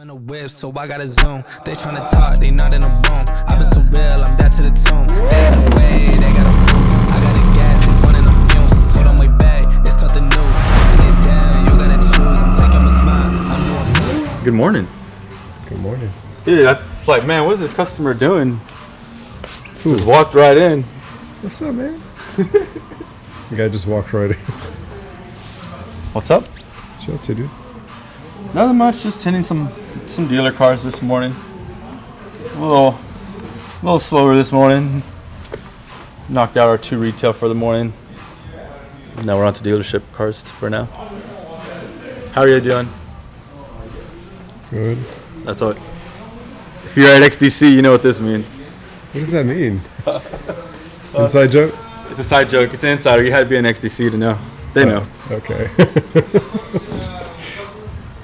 in a whip, so I gotta zoom. They tryna talk, they not in a room. I've been so real, I'm down to the tomb. They got a way, they got a move. I got a gas, they running them fumes. Told them way back, it's something new. Sit it down, you gotta choose. I'm taking my smile, I'm doing food. Good morning. Good morning. Yeah, I was like, man, what's this customer doing? Just walked right in. What's up, man? The guy just walked right in. What's up? What's up, dude? Nothing much, just tinting some dealer cars this morning. A little slower this morning. Knocked out our 2 retail for the morning. Now we're on to dealership cars for now. How are you doing? Good. That's all. If you're at XDC, you know what this means. What does that mean? Inside joke? It's a side joke. It's an insider. You had to be an XDC to know. They know. Okay.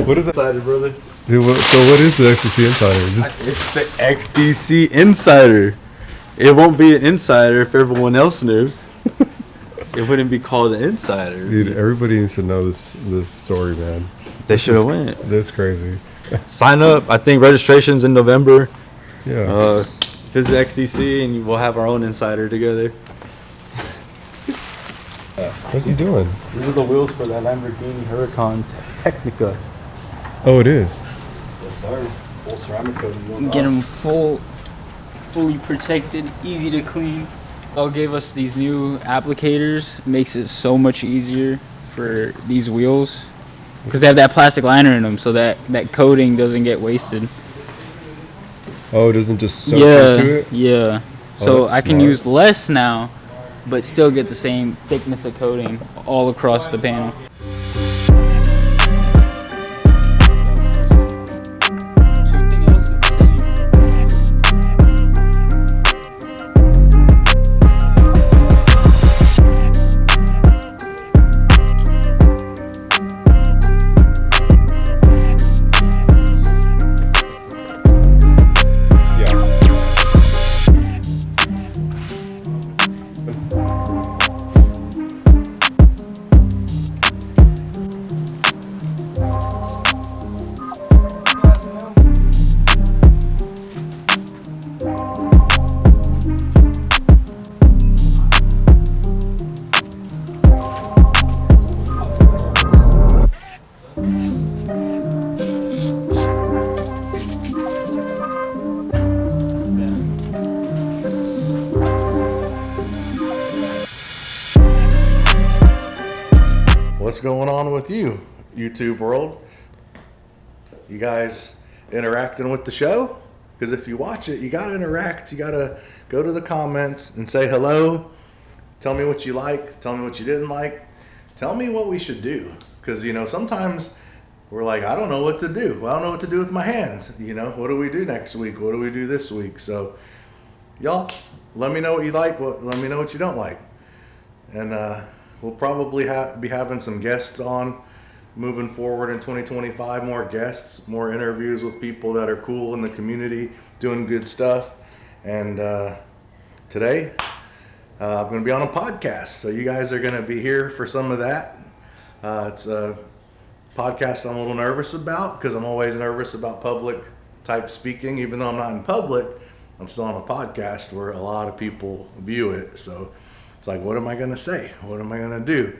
What is that? Insider, brother. Dude, so what is the XDC Insider? It's the XDC Insider. It won't be an insider if everyone else knew. It wouldn't be called an insider. Dude, everybody needs to know this story, man. They should have went. That's crazy. Sign up. I think registration's in November. Yeah. Visit XDC and we'll have our own insider together. What's he doing? These are the wheels for that Lamborghini Huracan Technica. Oh, it is. Yes, sir. Full ceramic coating. Get them fully protected, easy to clean. They'll gave us these new applicators. Makes it so much easier for these wheels because they have that plastic liner in them, so that coating doesn't get wasted. Oh, it doesn't just soak into it? Yeah. Oh, So I can smart. use less now, but still get the same thickness of coating all across the panel. Everything else is the same. What's going on with you, YouTube world? You guys interacting with the show? Because if you watch it, you gotta interact. You gotta go to the comments and say hello. Tell me what you like. Tell me what you didn't like. Tell me what we should do. Because, sometimes we're like, I don't know what to do. I don't know what to do with my hands. What do we do next week? What do we do this week? So, y'all, let me know what you like. Let me know what you don't like. And we'll probably be having some guests on moving forward in 2025. More guests, more interviews with people that are cool in the community, doing good stuff. And today, I'm going to be on a podcast. So you guys are going to be here for some of that. It's a podcast I'm a little nervous about because I'm always nervous about public type speaking. Even though I'm not in public, I'm still on a podcast where a lot of people view it. So it's like, what am I going to say? What am I going to do?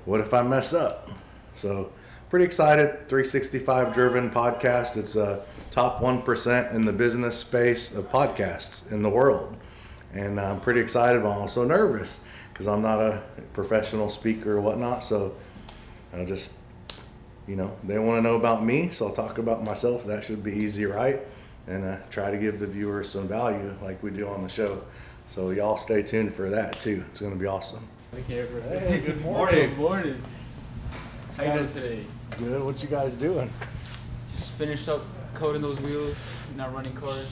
What if I mess up? So pretty excited. 365 driven podcast. It's a top 1% in the business space of podcasts in the world. And I'm pretty excited, but I'm also nervous because I'm not a professional speaker or whatnot. So I just, they want to know about me. So I'll talk about myself. That should be easy, right? And try to give the viewers some value like we do on the show. So y'all stay tuned for that too. It's going to be awesome. Hey, good morning. Good morning. How you doing today? Good. What you guys doing? Just finished up coating those wheels, not running cars.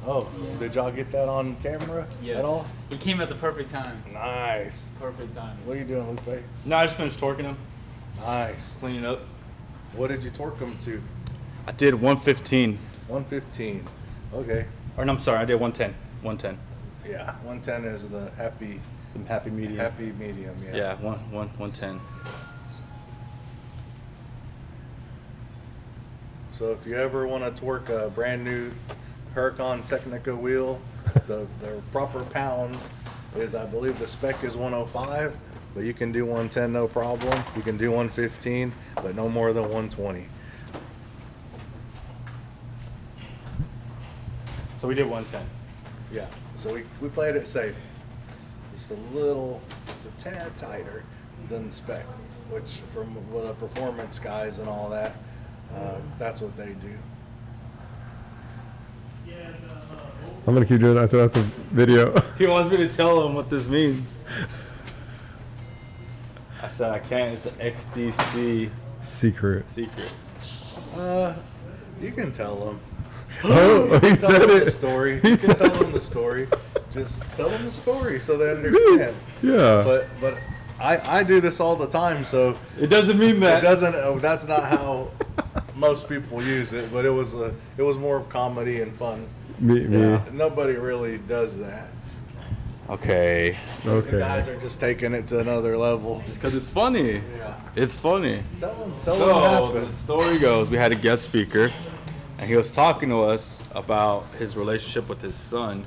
Oh, Yeah. Did y'all get that on camera Yes. at all? He came at the perfect time. Nice. Perfect time. What are you doing, Lupe? No, I just finished torquing them, Nice. cleaning up. What did you torque them to? I did 115. 115. Okay. Or no, I'm sorry, I did 110. 110. Yeah, 110 is the happy medium. happy medium. Yeah. Yeah, 110. So if you ever want to torque a brand new Huracan Technica wheel, the proper pounds is, I believe the spec is 105, but you can do 110 no problem. You can do 115, but no more than 120. So we did 110. Yeah, so we played it safe. Just a tad tighter than spec, which from the performance guys and all that, that's what they do. I'm gonna keep doing that throughout the video. He wants me to tell him what this means. I said I can't. It's an XDC Secret. secret. You can tell them. Oh, he Tell said them the it. story. You can tell them the story. Just tell them the story so they understand. Yeah. But I do this all the time, so It doesn't mean it that. doesn't. That's not how most people use it. But it was more of comedy and fun. Me. Nobody really does that. Okay. The Okay. guys are just taking it to another level. Just because it's funny. Yeah. It's funny. Tell them what So the happened. story goes, we had a guest speaker, and he was talking to us about his relationship with his son,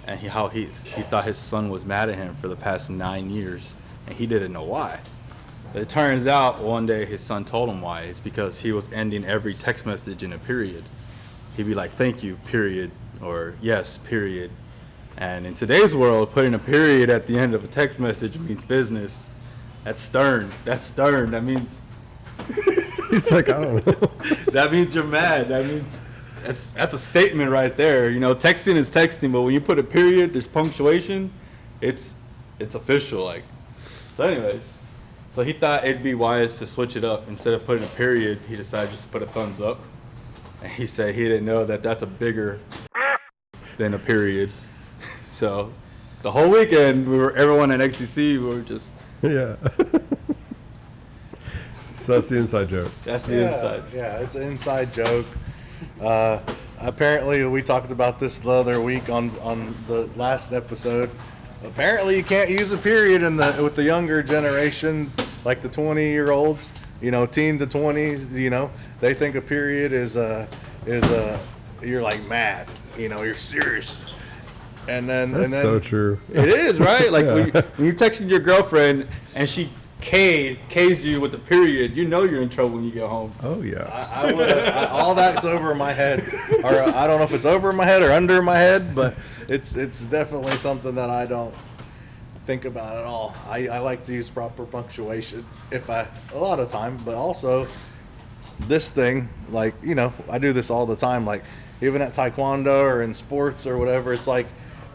and how he thought his son was mad at him for the past 9 years, and he didn't know why. But it turns out one day his son told him why. It's because he was ending every text message in a period. He'd be like, "Thank you, period," or "Yes, period." And in today's world, putting a period at the end of a text message means business. That's stern. That's stern. That means He's like, I don't know. that means you're mad. That means that's a statement right there. You know, texting is texting, but when you put a period, there's punctuation. It's official. Like, so anyways, so he thought it'd be wise to switch it up. Instead of putting a period, he decided just to put a thumbs up. And he said he didn't know that that's a bigger than a period. So the whole weekend, everyone at XDC, we were just, Yeah. So that's the inside joke. that's the inside. Yeah, it's an inside joke. Apparently, we talked about this the other week on the last episode. Apparently, you can't use a period with the younger generation, like the 20-year-olds. You know, teen to 20s. You know, they think a period is you're like mad. You know, you're serious. And then So true. It is, right? Like Yeah. when you're texting your girlfriend and she K's you with the period, you know you're in trouble when you get home. Oh yeah. all that's over my head, or I don't know if it's over my head or under my head, but it's definitely something that I don't think about at all. I like to use proper punctuation a lot of time, but also this thing, like, you know, I do this all the time, like even at taekwondo or in sports or whatever. It's like,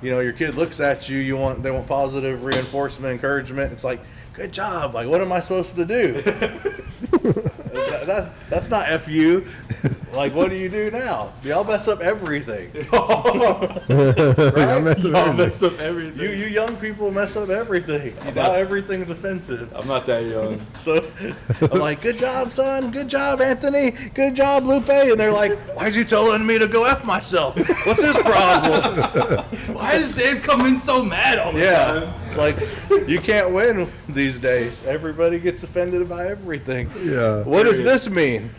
you know, your kid looks at you, they want positive reinforcement, encouragement. It's like, good job. Like, what am I supposed to do? That's not F you. Like, what do you do now? Y'all mess up everything. I mess with I'll everything. mess up everything. You young people mess up everything. Now everything's offensive. I'm not that young. So I'm like, good job, son. Good job, Anthony. Good job, Lupe. And they're like, why is he telling me to go F myself? What's his problem? Why does Dave come in so mad all the time? Yeah. It's like, you can't win these days. Everybody gets offended by everything. Yeah. What does this mean?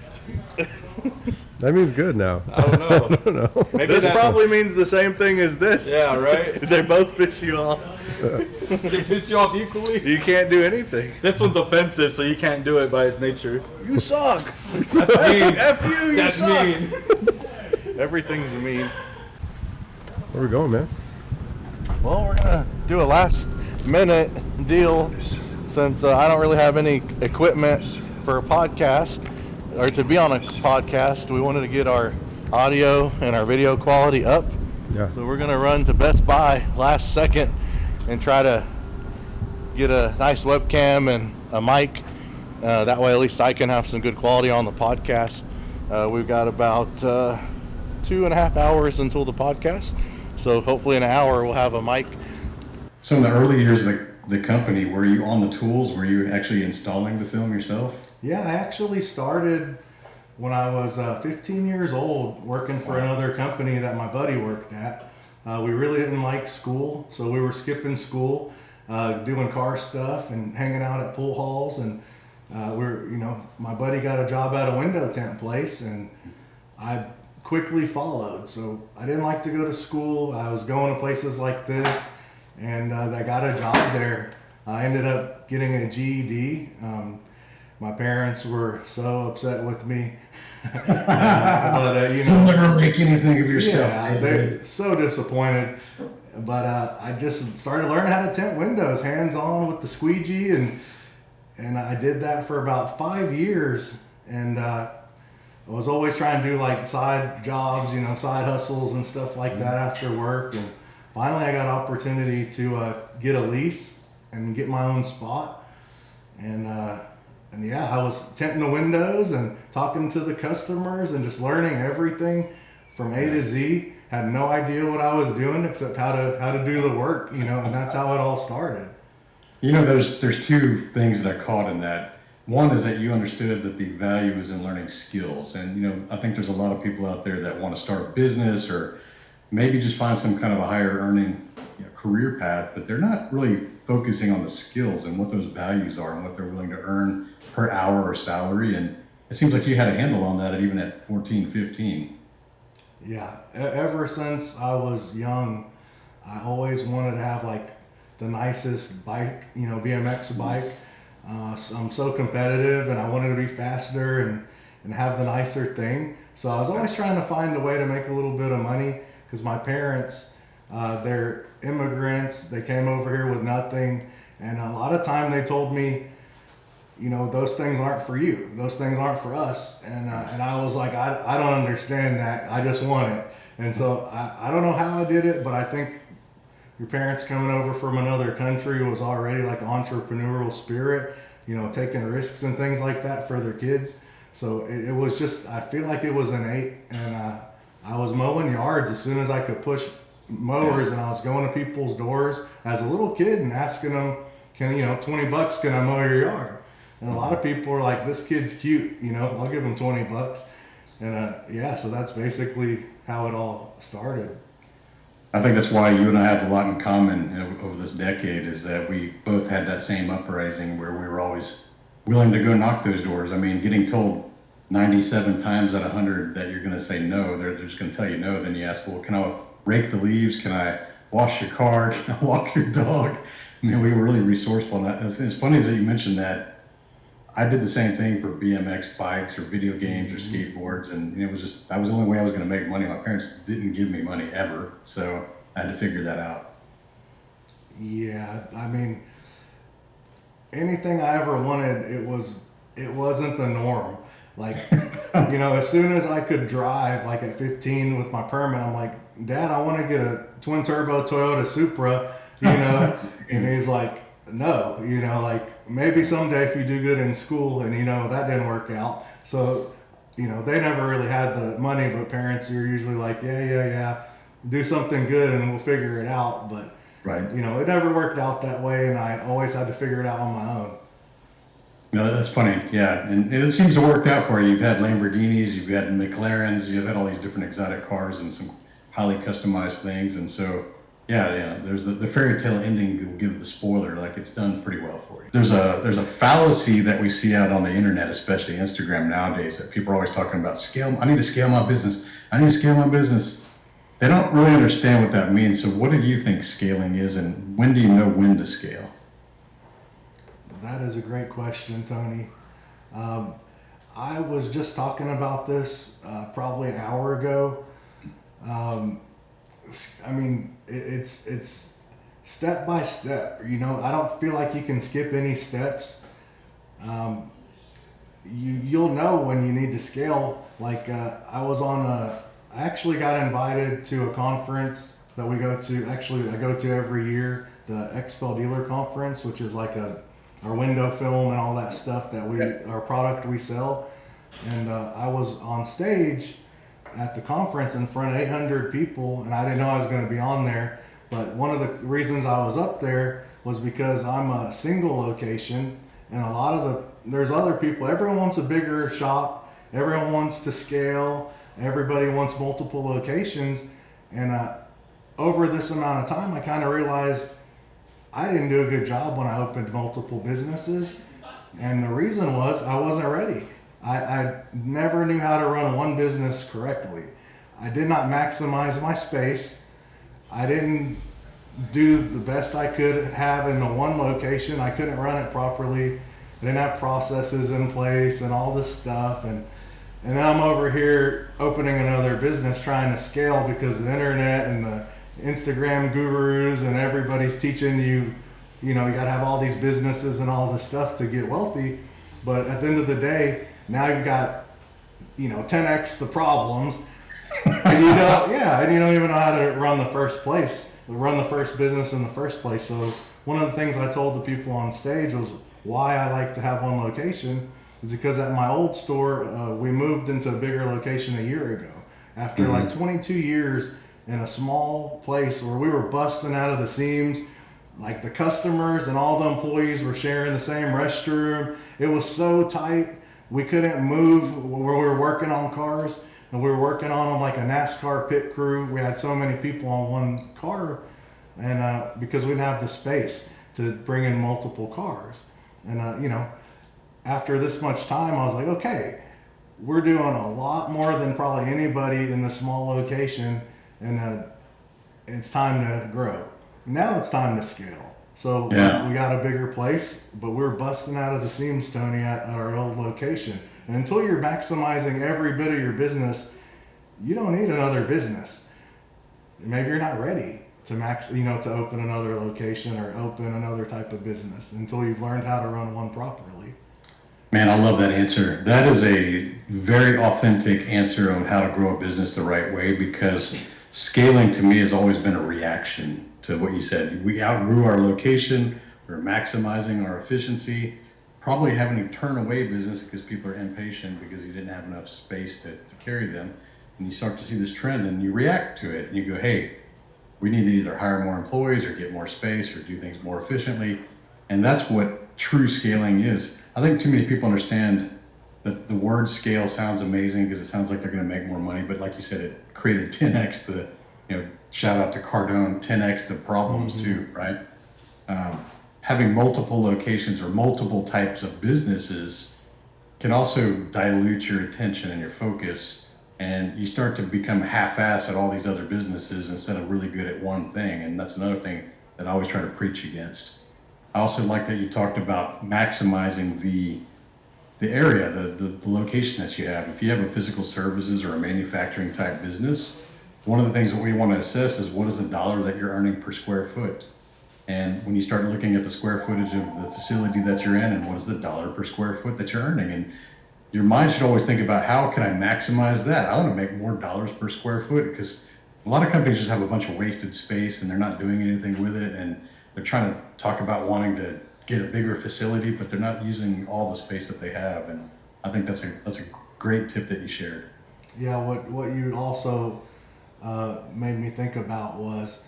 That means good now. I don't know. I don't know. Maybe This that- probably means the same thing as this. Yeah, right? They both piss you off. They piss you off equally? You can't do anything. This one's offensive, so you can't do it by its nature. You suck. That's mean. F you, you That's suck. mean. Everything's mean. Where we going, man? Well, we're gonna do a last minute deal since I don't really have any equipment for a podcast or to be on a podcast. We wanted to get our audio and our video quality up. Yeah. So we're gonna run to Best Buy last second and try to get a nice webcam and a mic. That way at least I can have some good quality on the podcast. We've got about 2.5 hours until the podcast. So hopefully in an hour we'll have a mic. So in the early years of the company, were you on the tools? Were you actually installing the film yourself? Yeah, I actually started when I was 15 years old working for another company that my buddy worked at. We really didn't like school, so we were skipping school, doing car stuff and hanging out at pool halls. And my buddy got a job at a window tint place, and I quickly followed. So I didn't like to go to school. I was going to places like this, and I got a job there. I ended up getting a GED. My parents were so upset with me. But you know, You'll never make anything of yourself. yeah, they're so disappointed. But I just started learning how to tint windows, hands-on with the squeegee, and I did that for about 5 years. And I was always trying to do like side jobs, you know, side hustles and stuff like that after work. And finally, I got an opportunity to get a lease and get my own spot. And yeah, I was tinting the windows and talking to the customers and just learning everything from A to Z. Had no idea what I was doing except how to do the work, you know, and that's how it all started. You know, there's two things that I caught in that. One is that you understood that the value is in learning skills. And, you know, I think there's a lot of people out there that want to start a business or maybe just find some kind of a higher earning, you know, career path, but they're not really focusing on the skills and what those values are and what they're willing to earn per hour or salary. And it seems like you had a handle on that even at 14, 15. Yeah, ever since I was young, I always wanted to have like the nicest bike, you know, BMX bike. I'm so competitive and I wanted to be faster and have the nicer thing. So I was always trying to find a way to make a little bit of money because my parents, they're immigrants. They came over here with nothing. And a lot of time they told me, you know, those things aren't for you. Those things aren't for us. And I was like, I don't understand that. I just want it. And so I don't know how I did it, but I think your parents coming over from another country was already like an entrepreneurial spirit, you know, taking risks and things like that for their kids. So it was just, I feel like it was innate. And I was mowing yards as soon as I could push mowers, and I was going to people's doors as a little kid and asking them, can, you know, $20, can I mow your yard? And a lot of people are like, this kid's cute, you know, I'll give him $20. And yeah, so that's basically how it all started. I think that's why you and I have a lot in common over this decade is that we both had that same uprising where we were always willing to go knock those doors. I mean, getting told 97 times out of 100 that you're going to say no, they're just going to tell you no. Then you ask, well, can I rake the leaves? Can I wash your car? Can I walk your dog? I mean, we were really resourceful. And it's funny that you mentioned that. I did the same thing for BMX bikes or video games or skateboards, and it was just, that was the only way I was going to make money. My parents didn't give me money ever, so I had to figure that out. Yeah, I mean, anything I ever wanted, it wasn't the norm. Like, you know, as soon as I could drive, like at 15 with my permit, I'm like, Dad, I want to get a twin turbo Toyota Supra, you know, and he's like, no, you know, like maybe someday if you do good in school, and you know that didn't work out. So, you know, they never really had the money, but parents are usually like, yeah, do something good and we'll figure it out. But right, you know, it never worked out that way, and I always had to figure it out on my own. No, that's funny. Yeah, and it seems to work out for you. You've had Lamborghinis, you've had McLarens, you've had all these different exotic cars and some highly customized things, and so. Yeah. There's the fairy tale ending will give the spoiler, like it's done pretty well for you. There's a fallacy that we see out on the internet, especially Instagram nowadays, that people are always talking about scale. I need to scale my business. I need to scale my business. They don't really understand what that means. So what do you think scaling is, and when do you know when to scale? That is a great question, Tony. I was just talking about this probably an hour ago. I mean, it's step by step, you know. I don't feel like you can skip any steps. You'll know when you need to scale. Like I actually got invited to a conference that we go to. Actually, I go to every year, the XPEL dealer conference, which is like our window film and all that stuff that our product we sell. And I was on stage at the conference in front of 800 people, and I didn't know I was going to be on there. But one of the reasons I was up there was because I'm a single location, and there's other people. Everyone wants a bigger shop. Everyone wants to scale. Everybody wants multiple locations. And over this amount of time, I kind of realized I didn't do a good job when I opened multiple businesses. And the reason was I wasn't ready. I never knew how to run one business correctly. I did not maximize my space. I didn't do the best I could have in the one location. I couldn't run it properly. I didn't have processes in place and all this stuff. And then I'm over here opening another business trying to scale because the internet and the Instagram gurus and everybody's teaching you, you got to have all these businesses and all this stuff to get wealthy. But at the end of the day, now you've got, 10x the problems. And you don't even know how to run the first business in the first place. So one of the things I told the people on stage was why I like to have one location is because at my old store, we moved into a bigger location a year ago. After like 22 years in a small place where we were busting out of the seams, like the customers and all the employees were sharing the same restroom. It was so tight. We couldn't move where we were working on cars. And we were working on them like a NASCAR pit crew. We had so many people on one car, and because we didn't have the space to bring in multiple cars. And after this much time, I was like, okay, we're doing a lot more than probably anybody in the small location, and it's time to grow. Now it's time to scale. So we got a bigger place, but we're busting out of the seams, Tony, at our old location. And until you're maximizing every bit of your business, you don't need another business. Maybe you're not ready to to open another location or open another type of business until you've learned how to run one properly. Man, I love that answer. That is a very authentic answer on how to grow a business the right way, because scaling to me has always been a reaction to what you said. We outgrew our location, we're maximizing our efficiency, probably having to turn away business because people are impatient because you didn't have enough space to carry them. And you start to see this trend and you react to it and you go, hey, we need to either hire more employees or get more space or do things more efficiently. And that's what true scaling is. I think too many people understand that the word scale sounds amazing because it sounds like they're going to make more money. But like you said, it created 10x shout out to Cardone, 10x the problems too, right? Having multiple locations or multiple types of businesses can also dilute your attention and your focus, and you start to become half-assed at all these other businesses instead of really good at one thing. And that's another thing that I always try to preach against. I also like that you talked about maximizing the area, the location that you have. If you have a physical services or a manufacturing type business, one of the things that we want to assess is what is the dollar that you're earning per square foot. And when you start looking at the square footage of the facility that you're in and what is the dollar per square foot that you're earning, and your mind should always think about how can I maximize that? I want to make more dollars per square foot, because a lot of companies just have a bunch of wasted space and they're not doing anything with it, and they're trying to talk about wanting to get a bigger facility, but they're not using all the space that they have. And I think that's a great tip that you shared. Yeah, what you also made me think about was,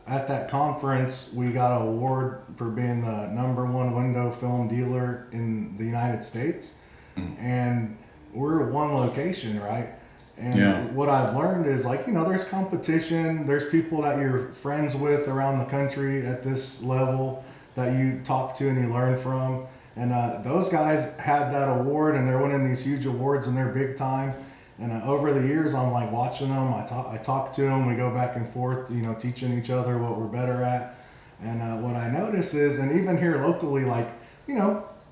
at that conference, we got an award for being the #1 window film dealer in the United States. And we're one location, right? And what I've learned is, there's competition. There's people that you're friends with around the country at this level that you talk to and you learn from. And those guys had that award and they're winning these huge awards and they're big time. And over the years, I'm watching them. I talk to them. We go back and forth, teaching each other what we're better at. And what I notice is, and even here locally,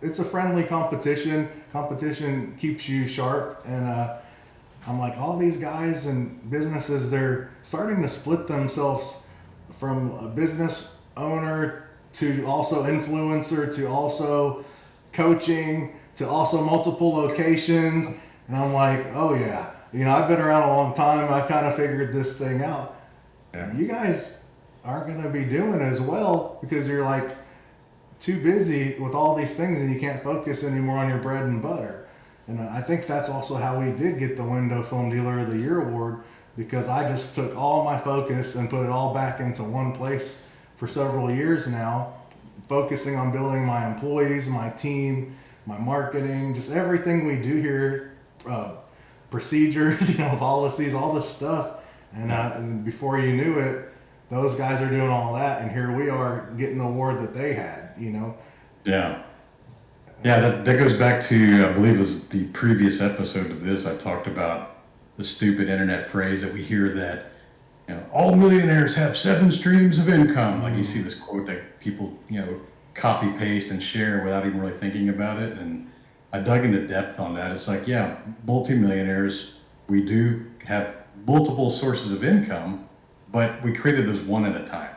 it's a friendly competition. Competition keeps you sharp. And I'm all these guys and businesses, they're starting to split themselves from a business owner to also influencer to also coaching to also multiple locations. And I'm oh yeah, I've been around a long time. I've kind of figured this thing out. Yeah. You guys aren't going to be doing as well because you're too busy with all these things and you can't focus anymore on your bread and butter. And I think that's also how we did get the Window Film Dealer of the Year award, because I just took all my focus and put it all back into one place for several years now, focusing on building my employees, my team, my marketing, just everything we do here. Procedures, policies, all this stuff. And before you knew it, those guys are doing all that. And here we are getting the award that they had, Yeah. Yeah, that goes back to, I believe it was the previous episode of this. I talked about the stupid internet phrase that we hear that, all millionaires have 7 streams of income. Like you see this quote that people, copy paste and share without even really thinking about it. And I dug into depth on that. It's like, yeah, multimillionaires, we do have multiple sources of income, but we created those one at a time.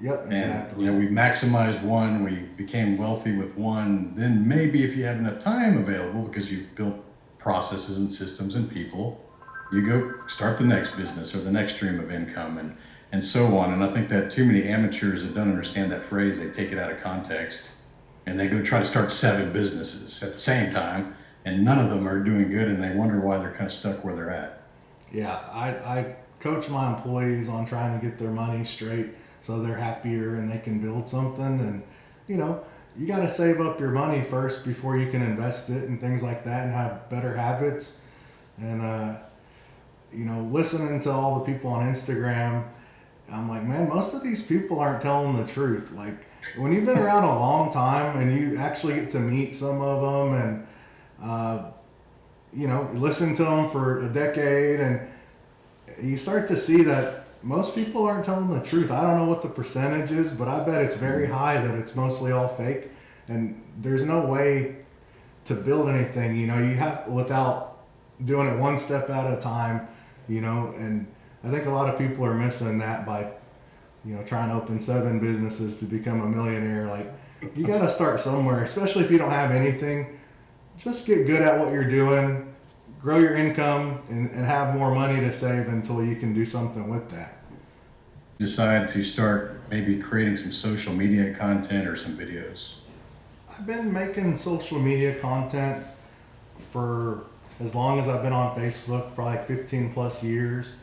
Yep, exactly. And we maximized one, we became wealthy with one. Then maybe if you have enough time available because you've built processes and systems and people, you go start the next business or the next stream of income and so on. And I think that too many amateurs that don't understand that phrase, they take it out of context and they go try to start 7 businesses at the same time, and none of them are doing good, and they wonder why they're kind of stuck where they're at. Yeah, I coach my employees on trying to get their money straight so they're happier and they can build something. And you got to save up your money first before you can invest it and things like that and have better habits. And listening to all the people on Instagram, I'm like, man, most of these people aren't telling the truth. Like, when you've been around a long time and you actually get to meet some of them and listen to them for a decade, and you start to see that most people aren't telling the truth. I don't know what the percentage is, but I bet it's very high that it's mostly all fake. And there's no way to build anything, you have, without doing it one step at a time, and I think a lot of people are missing that by, trying to open 7 businesses to become a millionaire. Like, you got to start somewhere, especially if you don't have anything. Just get good at what you're doing, grow your income, and have more money to save until you can do something with that. Decide to start maybe creating some social media content or some videos. I've been making social media content for as long as I've been on Facebook, probably like 15 plus years.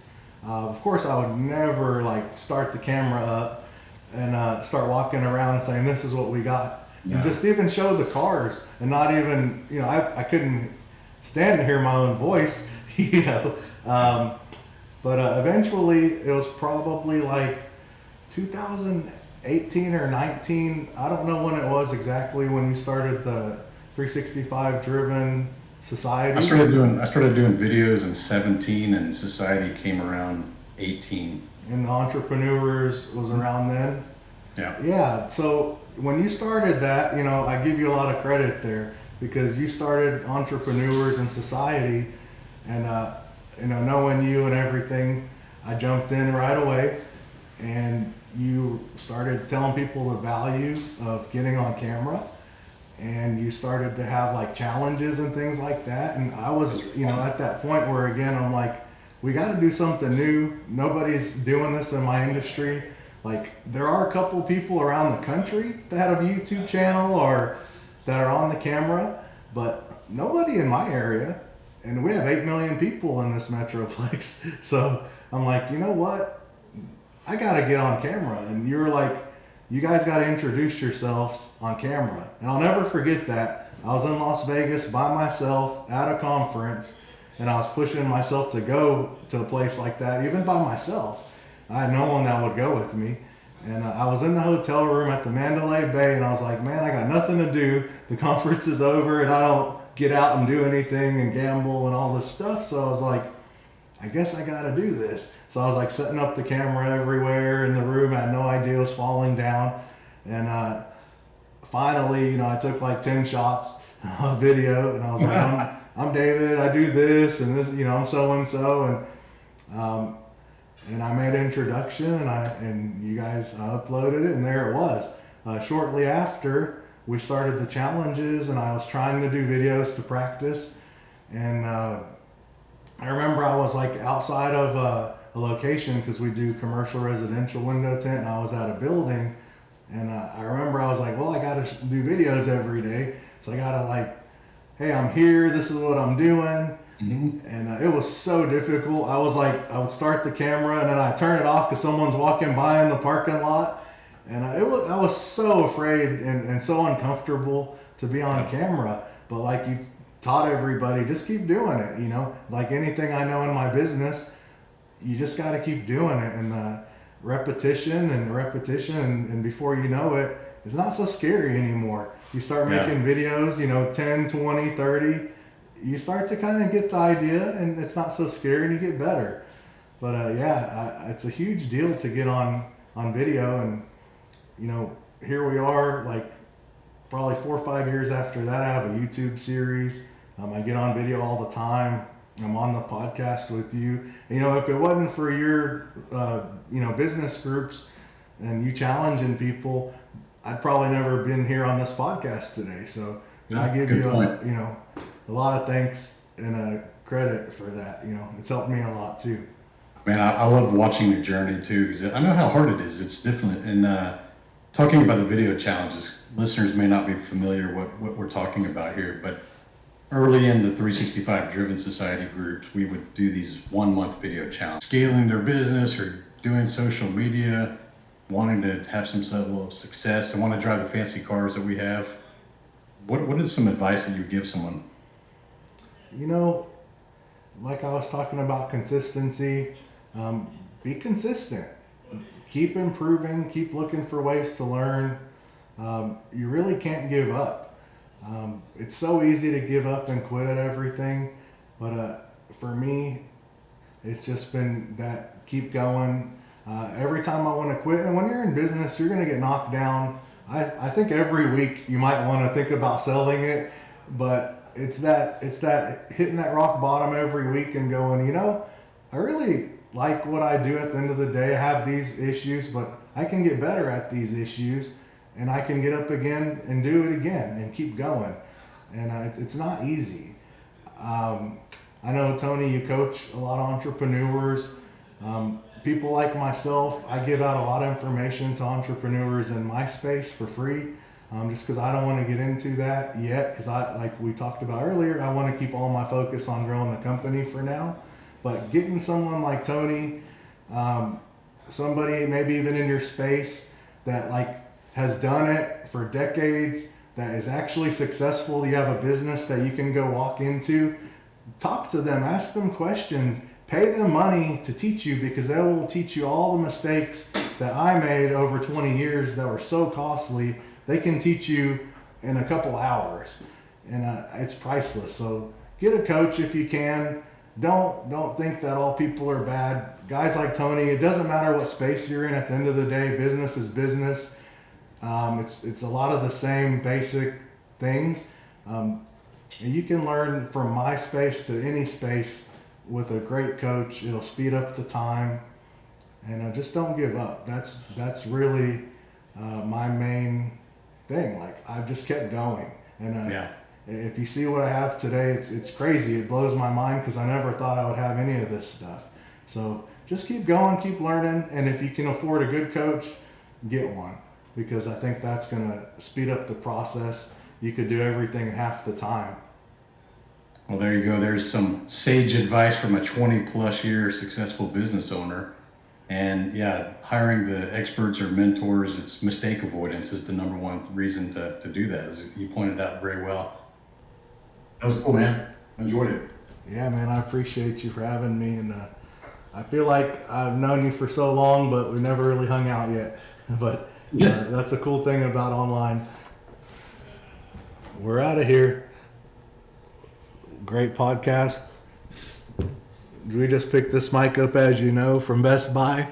Of course, I would never start the camera up and start walking around and saying, this is what we got. Yeah. And just even show the cars and not even, I couldn't stand to hear my own voice, but eventually it was probably like 2018 or 19. I don't know when it was exactly when you started the 365 driven society. I started doing videos in 17, and society came around 18. And the entrepreneurs was around then. Yeah. So when you started that, I give you a lot of credit there because you started entrepreneurs in society, and knowing you and everything, I jumped in right away, and you started telling people the value of getting on camera. And you started to have challenges and things like that. And I was, at that point where, again, I'm like, we got to do something new. Nobody's doing this in my industry. There are a couple people around the country that have a YouTube channel or that are on the camera, but nobody in my area. And we have 8 million people in this metroplex. So I'm like, you know what? I got to get on camera. And you're like, you guys got to introduce yourselves on camera. And I'll never forget that. I was in Las Vegas by myself at a conference, and I was pushing myself to go to a place like that, even by myself. I had no one that would go with me. And I was in the hotel room at the Mandalay Bay, and I was like, man, I got nothing to do. The conference is over, and I don't get out and do anything and gamble and all this stuff. So I was like, I guess I got to do this. So I was setting up the camera everywhere in the room. I had no idea it was falling down. And finally, I took 10 shots of video, and I was like, I'm David. I do this and this. I'm so and so, and I made an introduction, and you guys uploaded it, and there it was. Shortly after, we started the challenges, and I was trying to do videos to practice, and I remember I was outside of a location because we do commercial residential window tint, and I was at a building, and I remember I was like, well, I got to do videos every day, so I got to hey, I'm here, this is what I'm doing. Mm-hmm. And it was so difficult. I was I would start the camera and then I turn it off because someone's walking by in the parking lot, and I was so afraid and so uncomfortable to be on camera. But you taught everybody, just keep doing it, anything I know in my business, you just got to keep doing it, and repetition and before you know it, it's not so scary anymore. you start Yeah. making videos, 10, 20, 30, you start to kind of get the idea, and it's not so scary, and you get better. But it's a huge deal to get on video, and here we are, like probably 4 or 5 years after that. I have a YouTube series. I get on video all the time. I'm on the podcast with you. If it wasn't for your business groups and you challenging people, I'd probably never been here on this podcast today. So Yeah, I give good you point. a lot of thanks and credit for that. It's helped me a lot too. Man, I love watching your journey too, because I know how hard it is. It's different. And talking about the video challenges, listeners may not be familiar what we're talking about here, but early in the 365 Driven Society groups, we would do these 1 month video challenges, scaling their business or doing social media, wanting to have some level of success and want to drive the fancy cars that we have. What is some advice that you would give someone? Like I was talking about consistency, be consistent. Keep improving, keep looking for ways to learn. You really can't give up. It's so easy to give up and quit at everything, but for me, it's just been that keep going. Every time I want to quit, and when you're in business, you're going to get knocked down. I think every week you might want to think about selling it, but it's that hitting that rock bottom every week and going, I really like what I do at the end of the day. I have these issues, but I can get better at these issues, and I can get up again and do it again and keep going. And it's not easy. I know, Tony, you coach a lot of entrepreneurs. People like myself, I give out a lot of information to entrepreneurs in my space for free, just because I don't want to get into that yet, because like we talked about earlier, I want to keep all my focus on growing the company for now. But getting someone like Tony, somebody maybe even in your space that has done it for decades, that is actually successful, you have a business that you can go walk into, talk to them, ask them questions, pay them money to teach you, because they will teach you all the mistakes that I made over 20 years that were so costly. They can teach you in a couple hours, and it's priceless. So get a coach if you can. Don't think that all people are bad. Guys like Tony, it doesn't matter what space you're in. At the end of the day, business is business. It's a lot of the same basic things, and you can learn from my space to any space with a great coach. It'll speed up the time, and just don't give up. That's really my main thing. I've just kept going, and if you see what I have today, it's crazy. It blows my mind, because I never thought I would have any of this stuff. So just keep going, keep learning, and if you can afford a good coach, get one, because I think that's gonna speed up the process. You could do everything in half the time. Well, there you go. There's some sage advice from a 20+ year successful business owner. And hiring the experts or mentors, it's mistake avoidance is the number one reason to do that, as you pointed out very well. That was cool, man. Enjoyed it. Yeah, man, I appreciate you for having me, and I feel like I've known you for so long, but we never really hung out yet. But that's a cool thing about online. We're out of here. Great podcast. We just picked this mic up, as you know, from Best Buy.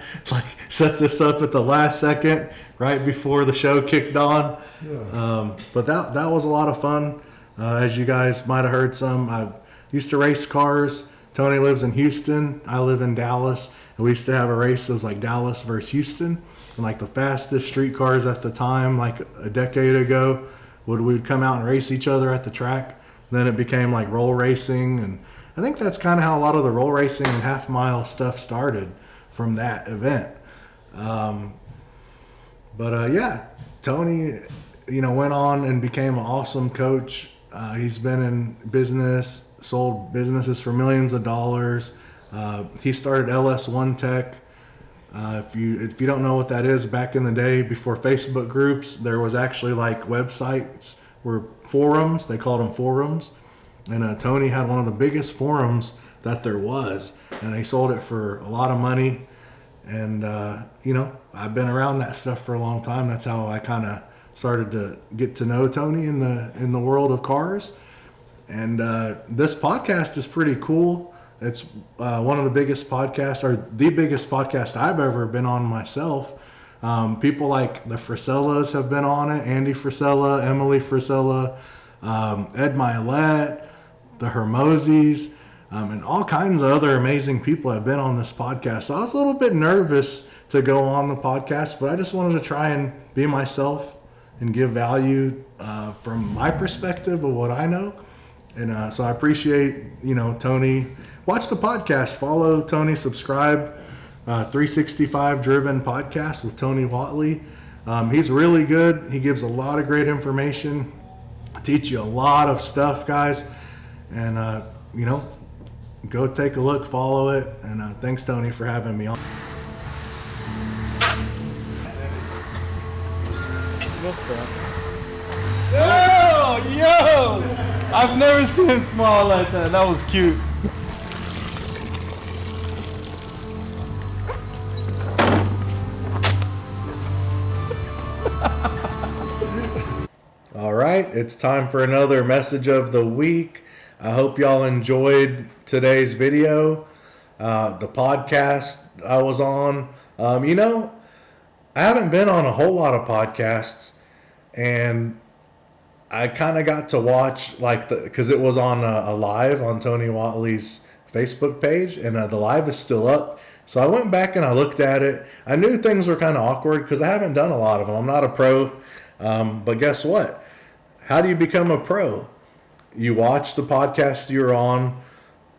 Set this up at the last second, right before the show kicked on. Yeah. But that was a lot of fun. As you guys might have heard some, I used to race cars. Tony lives in Houston. I live in Dallas. And we used to have a race that was Dallas versus Houston. And the fastest street cars at the time, a decade ago, we'd come out and race each other at the track. Then it became roll racing. And I think that's kind of how a lot of the roll racing and half mile stuff started, from that event. Tony, went on and became an awesome coach. He's been in business, sold businesses for millions of dollars. He started LS1 Tech. If you don't know what that is, back in the day before Facebook groups, there was actually websites were forums. They called them forums. And Tony had one of the biggest forums that there was, and he sold it for a lot of money. And I've been around that stuff for a long time. That's how I kind of started to get to know Tony in the world of cars. And this podcast is pretty cool. It's one of the biggest podcasts, or the biggest podcast I've ever been on myself. People like the Frisellas have been on it. Andy Frisella, Emily Frisella, Ed Milet, the Hermosis, and all kinds of other amazing people have been on this podcast. So I was a little bit nervous to go on the podcast, but I just wanted to try and be myself and give value from my perspective of what I know. And so I appreciate, Tony. Watch the podcast, follow Tony, subscribe. 365 Driven Podcast with Tony Whatley. He's really good. He gives a lot of great information, teach you a lot of stuff, guys. And, go take a look, follow it. And thanks, Tony, for having me on. Yo! I've never seen him smile like that. That was cute. All right, it's time for another message of the week. I hope y'all enjoyed today's video, the podcast I was on. I haven't been on a whole lot of podcasts, and I kind of got to watch because it was on a live on Tony Whatley's Facebook page, and the live is still up. So I went back and I looked at it. I knew things were kind of awkward because I haven't done a lot of them. I'm not a pro, but guess what? How do you become a pro? You watch the podcast you're on,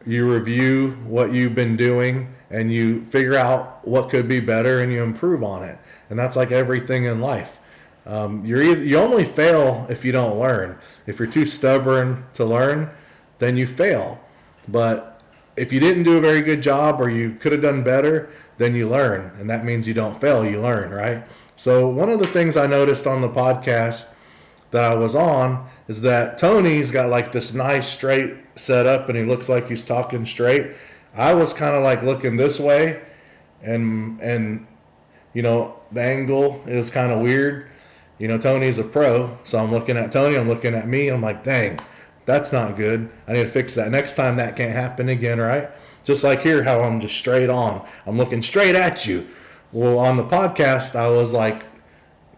you review what you've been doing, and you figure out what could be better, and you improve on it. And that's like everything in life. You only fail if you don't learn. If you're too stubborn to learn, then you fail. But if you didn't do a very good job, or you could have done better, then you learn. And that means you don't fail, you learn, right? So one of the things I noticed on the podcast that I was on is that Tony's got like this nice straight setup, and he looks like he's talking straight. I was kind of like looking this way, and the angle is kind of weird. Tony's a pro, so I'm looking at Tony, I'm looking at me, I'm like, dang, that's not good. I need to fix that. Next time that can't happen again, right? Just like here, how I'm just straight on. I'm looking straight at you. Well, on the podcast, I was like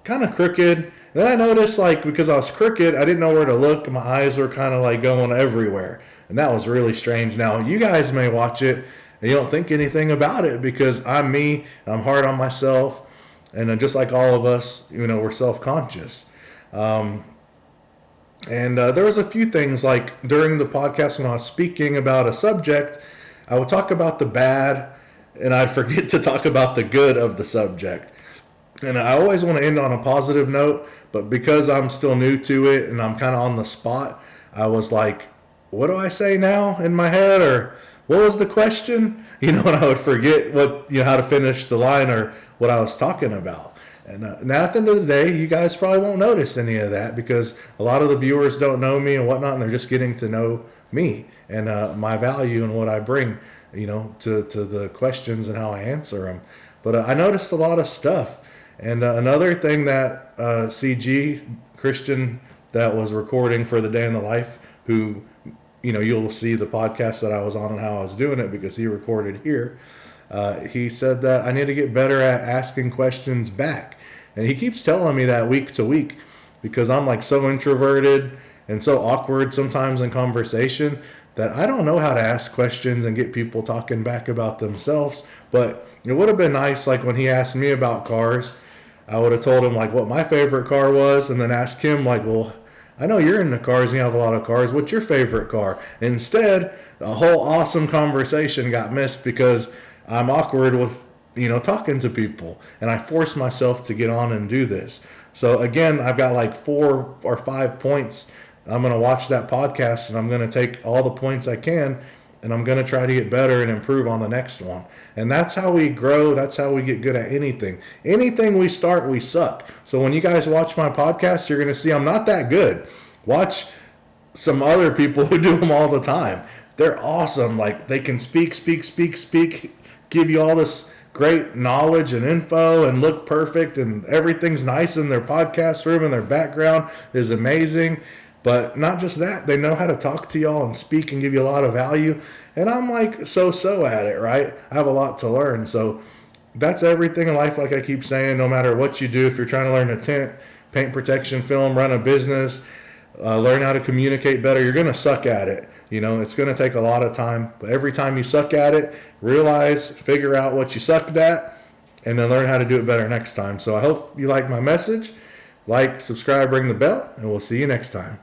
kind of crooked. Then I noticed, because I was crooked, I didn't know where to look. My eyes were kind of going everywhere. And that was really strange. Now, you guys may watch it and you don't think anything about it because I'm me, and I'm hard on myself. And just like all of us, we're self-conscious. And there was a few things, like during the podcast when I was speaking about a subject, I would talk about the bad, and I'd forget to talk about the good of the subject. And I always want to end on a positive note, but because I'm still new to it and I'm kind of on the spot, I was like, what do I say now in my head? Or what was the question? And I would forget how to finish the line or what I was talking about. And now at the end of the day, you guys probably won't notice any of that because a lot of the viewers don't know me and whatnot, and they're just getting to know me and my value and what I bring, to the questions and how I answer them. But I noticed a lot of stuff. And another thing that CG, Christian, that was recording for the Day in the Life, who, you'll see the podcast that I was on and how I was doing it because he recorded here. He said that I need to get better at asking questions back. And he keeps telling me that week to week because I'm so introverted and so awkward sometimes in conversation that I don't know how to ask questions and get people talking back about themselves. But it would have been nice, when he asked me about cars, I would have told him what my favorite car was, and then ask him well, I know you're into cars and you have a lot of cars. What's your favorite car? Instead, a whole awesome conversation got missed because I'm awkward with, talking to people, and I force myself to get on and do this. So again, I've got 4 or 5 points. I'm going to watch that podcast, and I'm going to take all the points I can, and I'm going to try to get better and improve on the next one. And that's how we grow. That's how we get good at anything. Anything we start, we suck. So when you guys watch my podcast, you're going to see I'm not that good. Watch some other people who do them all the time. They're awesome. They can speak, give you all this great knowledge and info and look perfect and everything's nice in their podcast room and their background is amazing. But not just that, they know how to talk to y'all and speak and give you a lot of value. And I'm like so at it, right? I have a lot to learn. So that's everything in life, like I keep saying, no matter what you do, if you're trying to learn to tint, paint protection film, run a business, learn how to communicate better, you're going to suck at it. You know, it's going to take a lot of time. But every time you suck at it, realize, figure out what you sucked at, and then learn how to do it better next time. So I hope you like my message. Like, subscribe, ring the bell, and we'll see you next time.